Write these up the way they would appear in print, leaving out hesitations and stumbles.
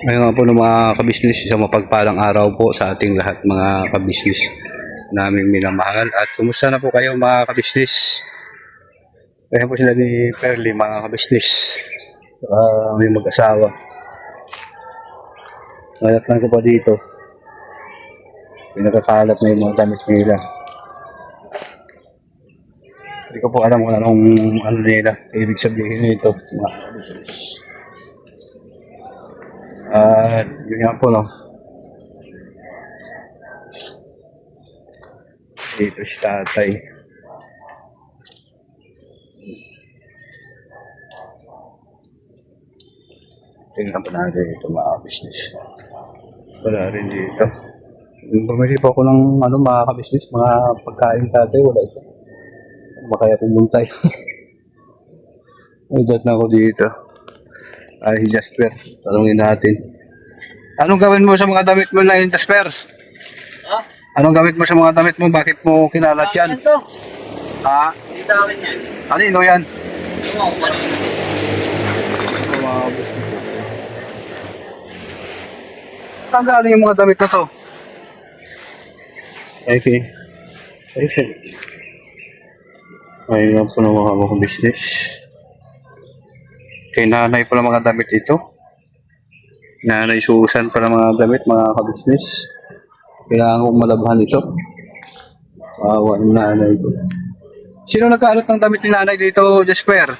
Ngayon nga po ng mga kabisnes, isang mapagpalang araw po sa ating lahat mga kabisnes naming minamahal. At kumusta na po kayo mga kabisnes? Kaya po sila ni Perly mga kabisnes. May mag-asawa. Ngayon lang ko pa dito. Pinagkakalat na yung mga damit nila. Hindi ko po alam kung anong ano nila. Ibig sabihin nito mga kabisnes. At yun nga po, no. Dito si tatay. Tingnan po natin ito mga business. Wala rin dito. Bumili po ako ng ano, mga kabisnes, mga pagkain tatay. Wala ito. Makaya pumuntay. Ay, dat na ako dito. Ay, Jasper. Tanungin natin. Anong gawin mo sa mga damit mo na yun, Jasper? Ha? Anong gamit mo sa mga damit mo? Bakit mo kinalat yan? Akin to. Ha? Hindi sa akin yan. Ano yan? Oo, ano? Mga business. Saan galing yung mga damit na to? Okay. Okay. Ayun lang po ng mga business. Kay nanay pala mga damit ito. Nanay Susan pala mga damit, mga kabisnes. Kailangan kong malabhan ito. Awa ng nanay ko. Sino nagkaalot ng damit ni nanay dito, Jasper?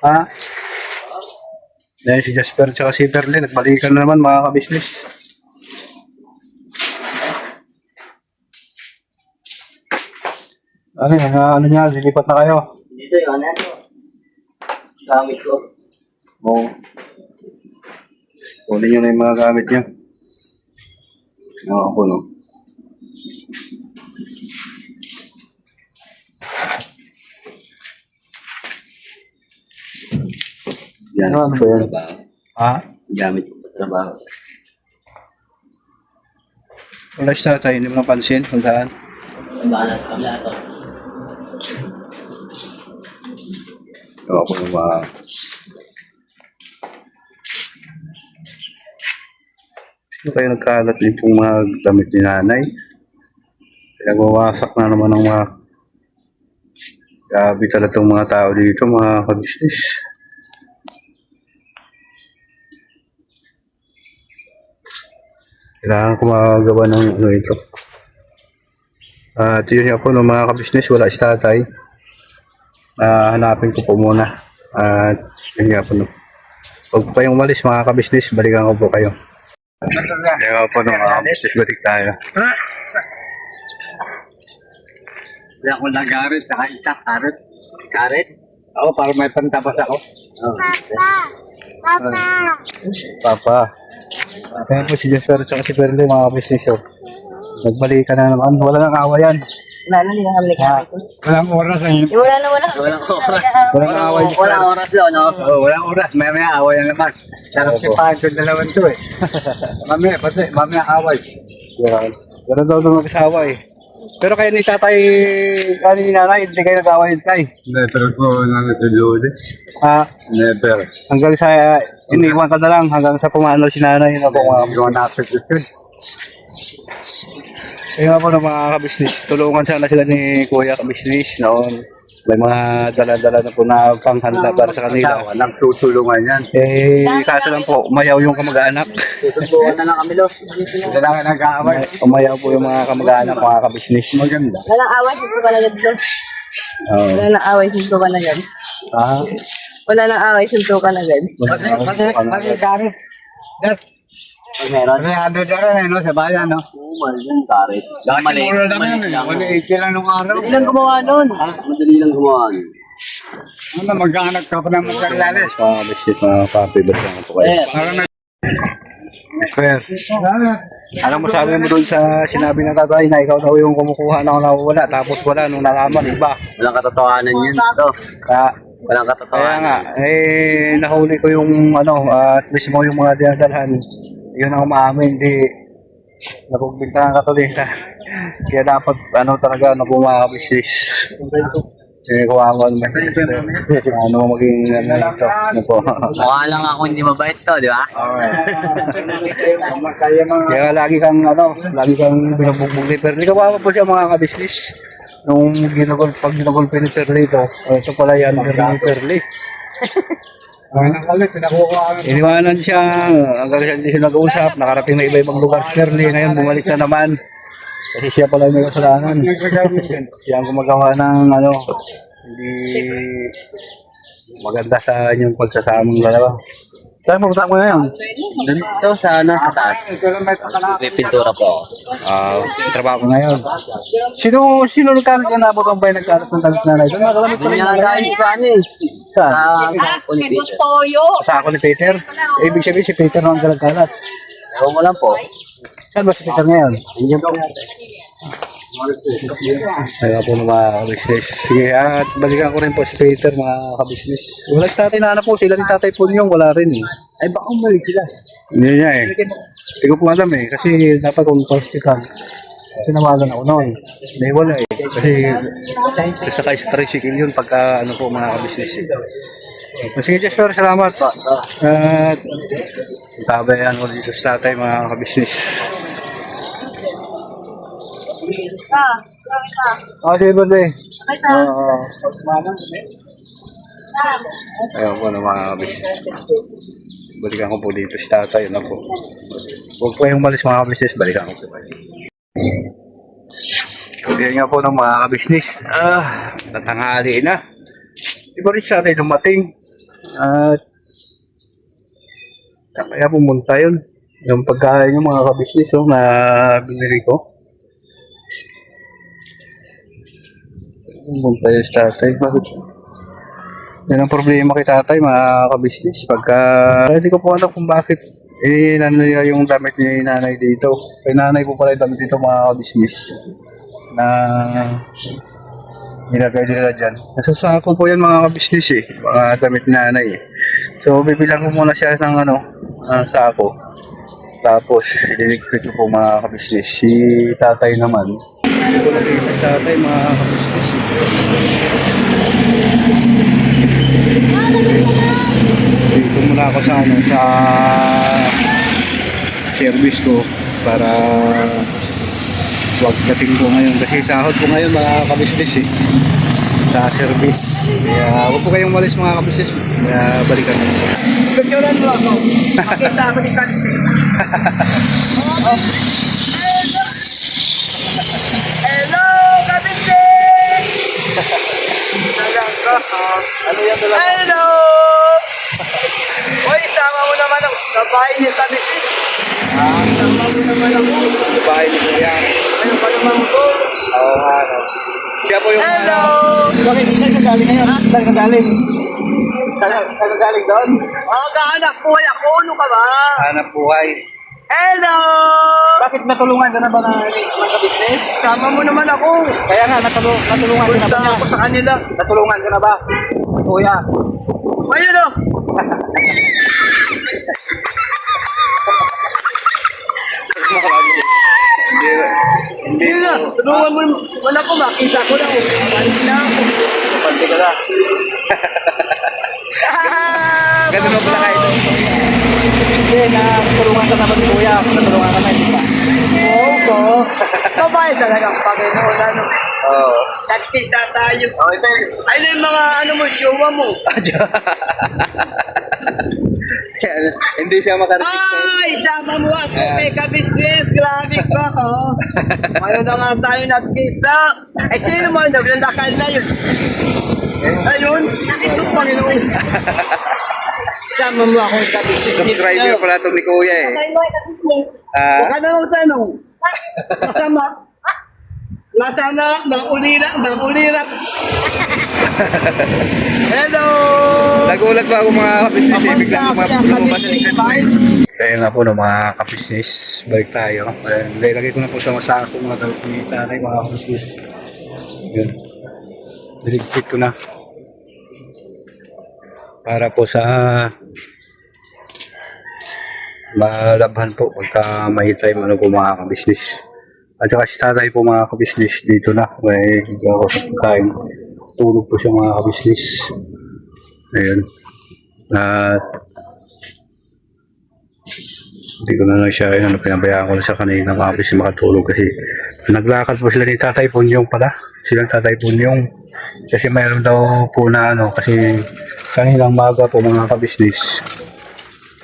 Ha? Dahil si Jasper at si Perlin, nagbalikan na naman mga kabisnes. Ano yan? Ano niya? Lilipat na kayo? Dito yun, ano? Gamit ko. Oo. Kunin nyo na yung mga gamit niyo. Oo, ako no. Yan, ano ba yan? Ha? Gamit ko sa trabaho. Wala siya tayo, hindi mo napansin kung saan. Ang bahala sa kabila to. Oo, ako yung mga... Sino kayo nagkalat nitong mga damit ni nanay? Pinagwawasak na naman ng mga... Grabe talaga itong mga tao dito, mga kabisnes. Kailangan ko makagawa ng ano ito. At yun nga po no, mga kabisnes, wala si tatay. Hanapin ko po muna. At yun nga po no. Huwag po kayong umalis mga kabisnes, balikan ko po kayo. Kaya nga po no, mga kabisnes, balik tayo. Wala ko na garit, saka isa, karet. Karet? Oo, para may pantabas ako. Oh. Papa! Papa. Kaya po si Jasper at si Perle, mga kabisnes. Oh. Nagbalikan na naman, wala nang awayan. Wala na, hindi na kami nagkakita. Walang oras eh. Wala na, wala. Walang oras. Walang away. Walang oras doon, no? Oo, walang oras. Mamaya away na naman. Sarap si Pancho, dalawan to eh. Mamaya away. Pero daw nung mag-asawa eh. Pero kayo ni tatay, ano ni nanay, hindi kayo nag-away tay. Never ko na natulod eh. Ah, Never. hanggang sa, iniwan ka na lang, hanggang sa pumano si nanay, yun ako mga... Hindi ko napit yun. Kaya nga po ng mga kabisnes, tulungan sana sila ni Kuya kabisnes noon. May mga dala-dala na po na panghanda para sa kanila. Walang tutulungan yan. Eh, kaso lang po, umayaw yung kamag-anak. Tutulungan na lang kami, Los. Hindi lang nag-aaway. Umayaw po yung mga kamag-anak, mga kabisnes. Maganda. Walang away, hinto ka na dyan, Lord. Oo. Wala nang away, hinto ka na dyan. Ah, Wala nang away, hinto ka na dyan. Pati karet. That's meron. Ano dyan no, sa bayan, no? Oo, mahal yung karet. Dati mura lang yun, eh. 180 lang nung araw. Madali lang gumawa nun. Madali lang gumawa nun. Ano, maghanap ka pa ng materialis. mga kabisnes, mga papi, balikan ko po kayo. Parang Square. Anong masabi mo doon sa sinabi ng tatay na ikaw daw yung kumukuha na nawawala tapos wala nung nalaman iba? walang katotohanan yun dito. Kaya, Walang kaya katotohanan. nga, eh, nahuli ko yung ano, at mismo yung mga dinadalhan. Yun ang umaamin, di napugbintangan ka tuloy. Kaya dapat, ano talaga, nabumakabisnis. Kawawa naman. Ano maging ano ito? Ano po? Mukha lang ako hindi mabait to, di ba? Kaya lagi kang binubugbog ni Perli. Kawawa po siya mga kabisnis. Nung pag ginagulpi ni Perli ito, ito pala yan ni Perli. Iniwanan siya, hanggang siya hindi siya nag-uusap, nakarating na iba-ibang lugar si Perli, ngayon bumalik na naman. Kasi siya pala yung may kasalanan. Siya ang gumagawa ng hindi maganda sa inyong pagsasamang dalawa. Saan mo mo ngayon? Dito sa taas. May pintura po ako. Trabaho ko ngayon. Sino nagkaroon ka nabot ang bayan nagkaroon ng talis nanay? Doon nakalamit ko Hindi rin nga dahil sa ano eh. Saan? Sa Pulipit. Sa ako ni Peter. Ibig sabihin si Peter nang galagalat. Ewan mo lang po. Saan ba si Peter ngayon? Hindi po. Kaya po mga kabisnes. Sige, at balikan ko rin po si Peter mga kabisnes. Wala si tatay na po, sila ni tatay po niyong wala rin eh. Ay baka umalis sila. Hindi niya eh. Hindi ko po alam eh, kasi dapat kung hospital. Tinawagan ako noon. May wala eh. Kasi sakay sa tricycle yun pagka ano po mga kabisnes. Sige, Jasper, salamat po. At tabayan ko dito sa tatay mga kabisnes. Sige, birthday. Ayun po na mga kabisnes. Balikan ko po dito si tatay. Ano po. Huwag po yung malis mga kabisnes. Balikan ko po. Kaya nga po ng mga kabisnes. Natanghali na. Di ba rin siya tayo dumating? At kaya pumunta yun. Yung pagkain yung mga kabisnes na binili ko. Pumunta yung tatay. Bakit? Yan ang problema kay tatay mga kabisnes. Pagka hindi ko po alam kung bakit nila yung damit ni nanay dito. Kay nanay po pala yung damit dito mga kabisnes. Na nilagay nila dyan. Nasasako po yan mga kabisnes eh. Mga damit ni nanay eh. So bibilang ko muna siya ng sako. Tapos ililigpit ko po mga kabisnes. Si tatay naman. Ito lagi yung tatay mga kabisnes. Dito muna ako sa sa service ko para wag dating ko ngayon kasi sahod ko ngayon mga kabisnes eh sa service. Kaya huwag po kayong malis mga kabisnes. Kaya balikan ko. Picturean mo ako. Makita ako ni Katsi. Hello, Kabitsi! Ano yan talaga? Hello! Uy, sama mo naman ako. Sa bahay ni Kabitsi. Sama mo naman ako. Sa bahay ni Kuya. Ano pa naman ko? Oo nga. Siya po yung... Hello! Bakit saan ka galing ngayon? Saan ka galing? Saan ka galing doon? Oh, kahanap buhay ako. Ano ka ba? Hanap buhay. Hello! Bakit natulungan ka na ba ng business? Sama mo naman ako. Kaya nga, natulungan ka na ba Punta niya? ako sa kanila. Natulungan ka na ba? Kuya. Ayun o. Hindi Hindi na. Tulungan mo naman ako. Makita ko na. Balik na ako. Pante ka na. Ganun mo pala kayo doon. Hindi, natulungan ka naman ni Kuya. Natulungan ka na, hindi ba? Oo ko. Babae talaga ang Panginoon. Ano? Oo. Nagkita tayo. Oh, ito. Ayun yung mga ano mo, jowa mo. Hindi siya makarating. Ay, sama mo ako. May kabisnes. Grabe ka, oh. Ngayon na nga tayo nagkita. Eh, sino mo? Naglalakal na yun. Ayun. Ito, Panginoon. Sama mo ako yung kabisnes. Subscriber pala itong ni Kuya eh. Huwag ka na magtanong. Masama. Masama. Mangulirap. Hello! Nagulat pa ako mga kabisnes eh. Biglang lumabas sa likod ko eh. Kabisnes. Kaya nga po no, mga kabisnes. Balik tayo. Lagay ko na po sa masako mga damit ni tatay mga kabisnes. Yun. Niligpit ko na. Para po sa malabhan po pagka may time ano po mga kabisnes. At saka si tatay po mga kabisnes dito na. May hindi ako sa pagkain. tulog po siya mga kabisnes. Ayun. At hindi ko na lang siya, pinabayaan ko na siya kanina mga kabisnes makatulog kasi naglakad po sila ni Tatay Punyong pala. Silang Tatay Punyong. Kasi mayroon daw po na kasi kanilang maga po mga kabisnes.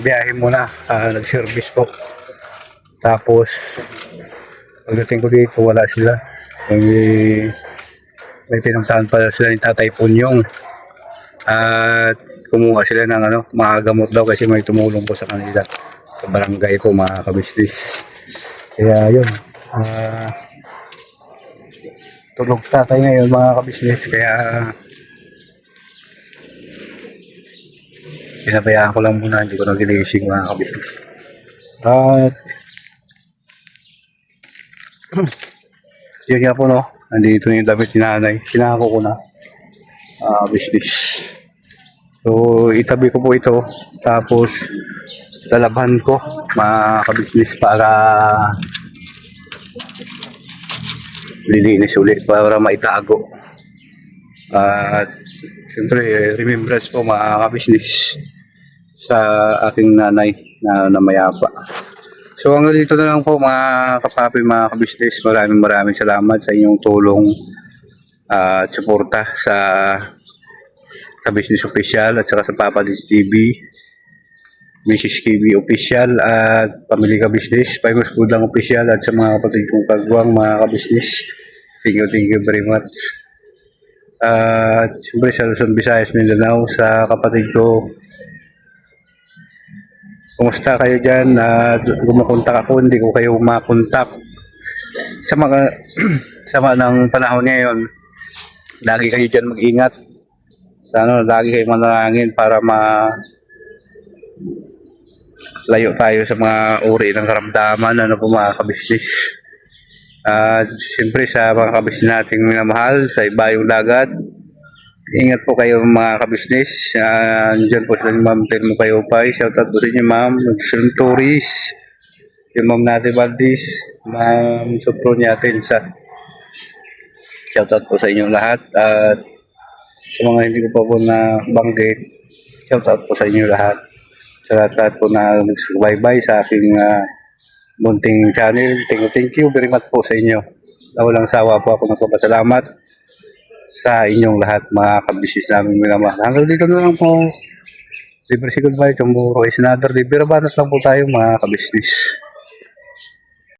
Biyahe muna, nag-service po. Tapos, pagdating ko dito, wala sila. May pinuntahan pala sila ni Tatay Punyong. At kumuha sila ng mga gamot daw kasi may tumulong po sa kanila. Sa barangay po mga kabisnes. Kaya yun. Tulog tatay ngayon mga kabisnes. Kaya pinabayaan ko lang muna, hindi ko na ginising mga kabisnes. At yun nga po nandito na yung damit ni nanay. Sinako ko na business. So itabi ko po ito. Tapos lalabhan ko mga kabisnes para lilinis ulit para maitago. At siyempre remembrance po mga kabisnes sa aking nanay na namayapa. So hanggang dito na lang po mga kapapi, mga kabisnes. Maraming salamat sa inyong tulong at suporta sa Kabisnes Official at saka sa Papa Liz TV, Mrs. KB Official at Pamilya Kabisnes, Famous Food lang Official at sa mga kapatid kong kagwang mga kabisnes. Thank you very much. At siyempre sa Luzon, Visayas, Mindanao, sa kapatid ko, kumusta kayo dyan? Gumakontak ako, hindi ko kayo makontak. Sa mga sama ng panahon ngayon, lagi kayo dyan mag-ingat. Lagi kayo manalangin para layo tayo sa mga uri ng karamdaman po mga kabisnes. At siyempre sa mga kabisnes nating minamahal sa ibayong dagat, ingat po kayo mga kabisnes. Diyan po sila ni Ma'am Telmo Kayopay. Shoutout po sa inyo Ma'am Sunturis, yung Ma'am Nati Valdez, Ma'am Sopronia Tensa. Shoutout po sa inyong lahat. At sa mga hindi ko pa po na banggit, shoutout po sa inyo lahat. Sa lahat po na nagsubaybay sa aking munting channel. Thank you very much po sa inyo. Na walang sawa po ako nagpapasalamat sa inyong lahat mga kabisnes namin minamahal. Hanggang dito na lang po. Libre si goodbye. Tomorrow is another day. Pero banat lang po tayo mga kabisnes.